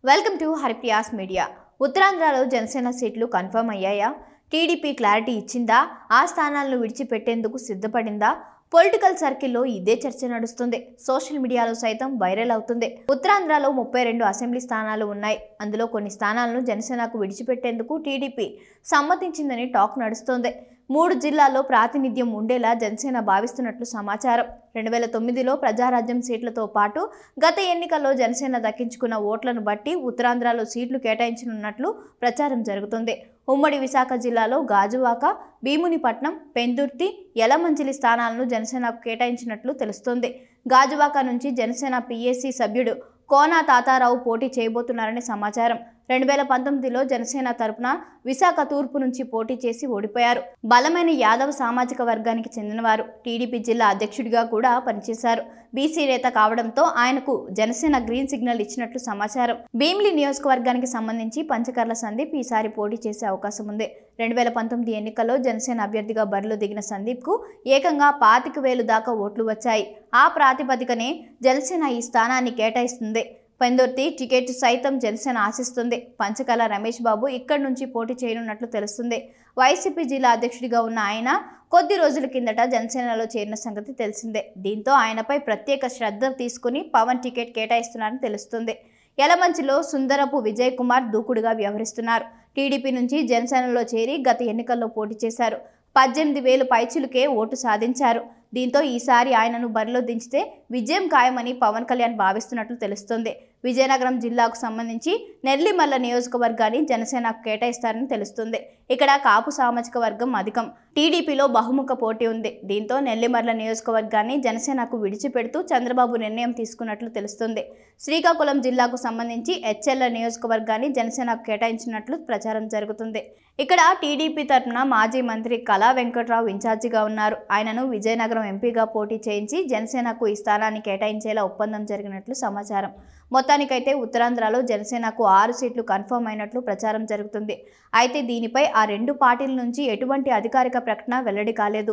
Welcome to Haripriya's media. ఉత్తరాంధ్రలో జనసేన సీట్లు confirm అయ్యాయా? టీడీపీ క్లారిటీ ఇచ్చిందా? ఆ స్థానాలను విడిచిపెట్టేందుకు సిద్ధపడిందా? పొలిటికల్ సర్కిల్లో ఇదే చర్చ నడుస్తుంది. సోషల్ మీడియాలో సైతం వైరల్ అవుతుంది. ఉత్తరాంధ్రలో 32 అసెంబ్లీ స్థానాలు ఉన్నాయి. అందులో కొన్ని స్థానాలను జనసేనకు విడిచిపెట్టేందుకు టీడీపీ సమ్మతించిందని టాక్ నడుస్తోంది. 3 జిల్లాల్లో ప్రాతినిధ్యం ఉండేలా జనసేన భావిస్తున్నట్లు సమాచారం. 2009లో ప్రజారాజ్యం సీట్లతో పాటు గత ఎన్నికల్లో జనసేన దక్కించుకున్న ఓట్లను బట్టి ఉత్తరాంధ్రలో సీట్లు కేటాయించనున్నట్లు ప్రచారం జరుగుతుంది. ఉమ్మడి విశాఖ జిల్లాలో గాజువాక, భీమునిపట్నం, పెందుర్తి, యలమంచిలి స్థానాలను జనసేనకు కేటాయించినట్లు తెలుస్తోంది. గాజువాక నుంచి జనసేన పీఏసీ సభ్యుడు కోన తాతారావు పోటీ చేయబోతున్నారని సమాచారం. 2019లో జనసేన తరపున విశాఖ తూర్పు నుంచి పోటీ చేసి ఓడిపోయారు. బలమైన యాదవ సామాజిక వర్గానికి చెందినవారు. టీడీపీ జిల్లా అధ్యక్షుడిగా కూడా పనిచేశారు. బీసీ నేత కావడంతో ఆయనకు జనసేన గ్రీన్ సిగ్నల్ ఇచ్చినట్లు సమాచారం. భీమిలి నియోజకవర్గానికి సంబంధించి పంచకర్ల సందీప్ ఈసారి పోటీ చేసే అవకాశం ఉంది. 2019 ఎన్నికల్లో జనసేన అభ్యర్థిగా బరిలో దిగిన సందీప్కు ఏకంగా 25,000 దాకా ఓట్లు వచ్చాయి. ఆ ప్రాతిపదికనే జనసేన ఈ స్థానాన్ని కేటాయిస్తుంది. పెందుర్తి టికెట్ సైతం జనసేన ఆశిస్తుంది. పంచకర్ల రమేష్ బాబు ఇక్కడి నుంచి పోటీ చేయనున్నట్లు తెలుస్తుంది. వైసీపీ జిల్లా అధ్యక్షుడిగా ఉన్న ఆయన కొద్ది రోజుల కిందట జనసేనలో చేరిన సంగతి తెలిసిందే. దీంతో ఆయనపై ప్రత్యేక శ్రద్ధ తీసుకుని పవన్ టికెట్ కేటాయిస్తున్నారని తెలుస్తుంది. యలమంచిలో సుందరపు విజయ్ కుమార్ దూకుడుగా వ్యవహరిస్తున్నారు. టీడీపీ నుంచి జనసేనలో చేరి గత ఎన్నికల్లో పోటీ చేశారు. 18,000 పైచిలుకే ఓటు సాధించారు. దీంతో ఈసారి ఆయనను బరిలో దించితే విజయం ఖాయమని పవన్ కళ్యాణ్ భావిస్తున్నట్లు తెలుస్తోంది. విజయనగరం జిల్లాకు సంబంధించి నెల్లిమర్ల నియోజకవర్గాన్ని జనసేనకు కేటాయిస్తారని తెలుస్తుంది. ఇక్కడ కాపు సామాజిక వర్గం అధికం. టీడీపీలో బహుముఖ పోటీ ఉంది. దీంతో నెల్లిమర్ల నియోజకవర్గాన్ని జనసేనకు విడిచిపెడుతూ చంద్రబాబు నిర్ణయం తీసుకున్నట్లు తెలుస్తుంది. శ్రీకాకుళం జిల్లాకు సంబంధించి హెచ్ఎల్ల నియోజకవర్గాన్ని జనసేనకు కేటాయించినట్లు ప్రచారం జరుగుతుంది. ఇక్కడ టీడీపీ తరఫున మాజీ మంత్రి కళా వెంకట్రావు ఇన్ఛార్జిగా ఉన్నారు. ఆయనను విజయనగరం ఎంపీగా పోటీ చేయించి జనసేనకు ఈ స్థానాన్ని కేటాయించేలా ఒప్పందం జరిగినట్లు సమాచారం. మొత్తానికైతే ఉత్తరాంధ్రలో జనసేనకు 6 సీట్లు కన్ఫర్మ్ అయినట్లు ప్రచారం జరుగుతుంది. అయితే దీనిపై ఆ 2 పార్టీల నుంచి ఎటువంటి అధికారిక ప్రకటన వెల్లడి కాలేదు.